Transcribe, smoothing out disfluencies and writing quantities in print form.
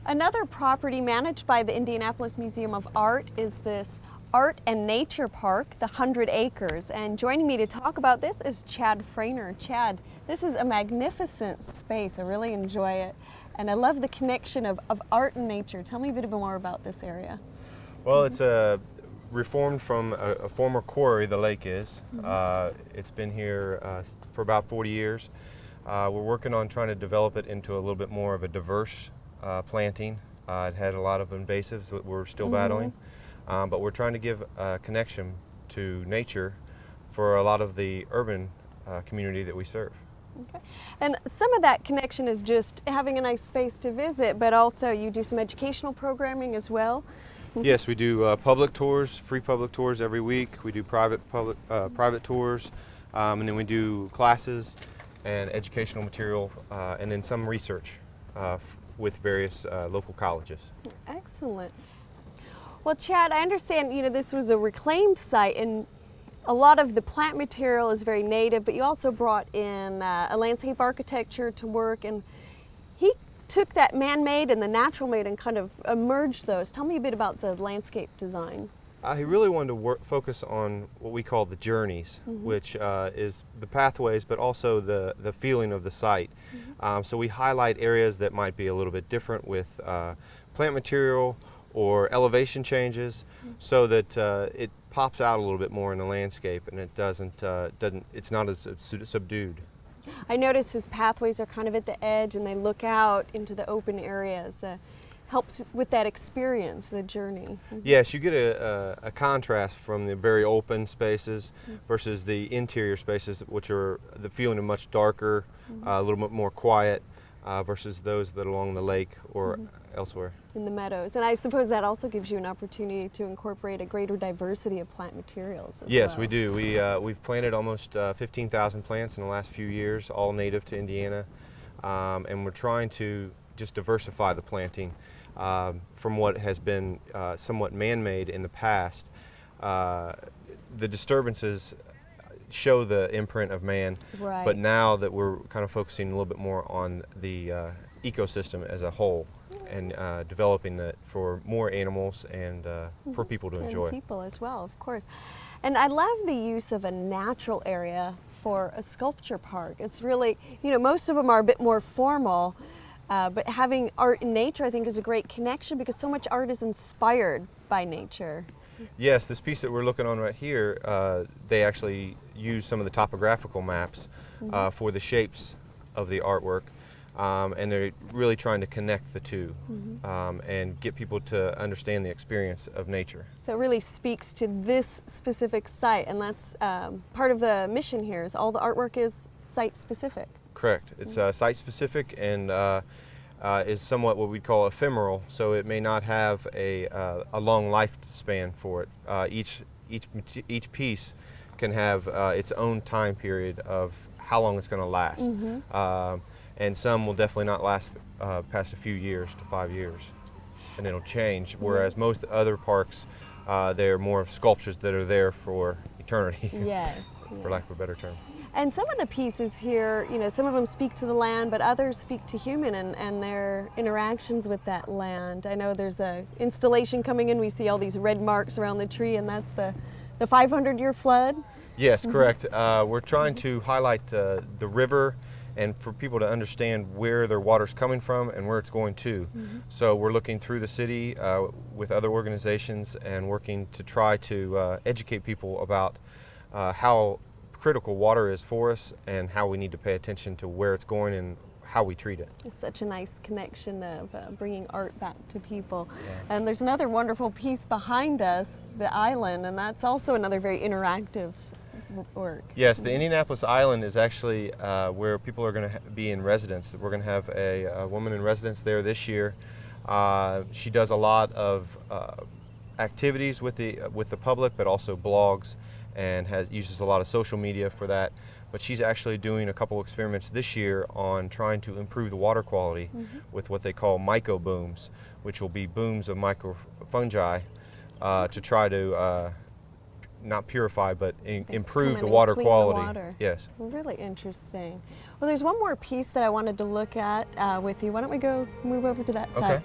Another property managed by the Indianapolis Museum of Art is this Art and Nature Park, the 100 Acres. And joining me to talk about this is Chad Frainer. Chad, this is a magnificent space. I really enjoy it. And I love the connection of art and nature. Tell me a bit more about this area. Well, it's reformed from a former quarry, the lake is. It's been here for about 40 years. We're working on trying to develop it into a little bit more of a diverse planting. It had a lot of invasives that we're still battling, but we're trying to give a connection to nature for a lot of the urban community that we serve. Okay. And some of that connection is just having a nice space to visit, but also you do some educational programming as well. Yes, we do public tours, free public tours every week. We do private tours, and then we do classes and educational material, and then some research with various local colleges. Excellent. Well, Chad, I understand this was a reclaimed site, and a lot of the plant material is very native, but you also brought in a landscape architecture to work, and he took that man-made and the natural-made and kind of merged those. Tell me a bit about the landscape design. He really wanted to focus on what we call the journeys, which is the pathways, but also the feeling of the site. So we highlight areas that might be a little bit different with plant material or elevation changes, so that it pops out a little bit more in the landscape, and it it's not as subdued. I notice his pathways are kind of at the edge and they look out into the open areas. Helps with that experience, the journey. Yes, you get a contrast from the very open spaces versus the interior spaces, which are the feeling of much darker, a little bit more quiet, versus those that are along the lake or elsewhere. In the meadows. And I suppose that also gives you an opportunity to incorporate a greater diversity of plant materials as Yes, well. we do. We've planted almost 15,000 plants in the last few years, all native to Indiana, and we're trying to just diversify the planting from what has been somewhat man-made in the past. The disturbances show the imprint of man, but now that we're kind of focusing a little bit more on the ecosystem as a whole, and developing that for more animals and for people to enjoy. And people as well, of course. And I love the use of a natural area for a sculpture park. It's really, most of them are a bit more formal, but having art and nature I think is a great connection because so much art is inspired by nature. Yes, this piece that we're looking on right here, they actually use some of the topographical maps for the shapes of the artwork. And they're really trying to connect the two and get people to understand the experience of nature. So it really speaks to this specific site, and that's part of the mission here, is all the artwork is site-specific. Correct. It's site-specific and is somewhat what we'd call ephemeral, so it may not have a long lifespan for it. Each piece can have its own time period of how long it's going to last. And some will definitely not last past a few years to 5 years, and it'll change. Whereas most other parks, they're more of sculptures that are there for eternity. Yes. For lack of a better term. And some of the pieces here, some of them speak to the land, but others speak to human and their interactions with that land. I know there's a installation coming in. We see all these red marks around the tree, and that's the 500-year flood. Yes, correct. We're trying to highlight the river, and for people to understand where their water's coming from and where it's going to. So we're looking through the city with other organizations and working to try to educate people about how critical water is for us and how we need to pay attention to where it's going and how we treat it. It's such a nice connection of bringing art back to people. Yeah. And there's another wonderful piece behind us, the island, and that's also another very interactive work. Yes, the Indianapolis Island is actually where people are going to be in residence. We're going to have a woman in residence there this year. She does a lot of activities with the public, but also blogs, and uses a lot of social media for that. But she's actually doing a couple experiments this year on trying to improve the water quality with what they call myco booms, which will be booms of microfungi to try to not purify, but improve the water quality. The water. Yes. Really interesting. Well, there's one more piece that I wanted to look at with you. Why don't we go move over to that side? Okay.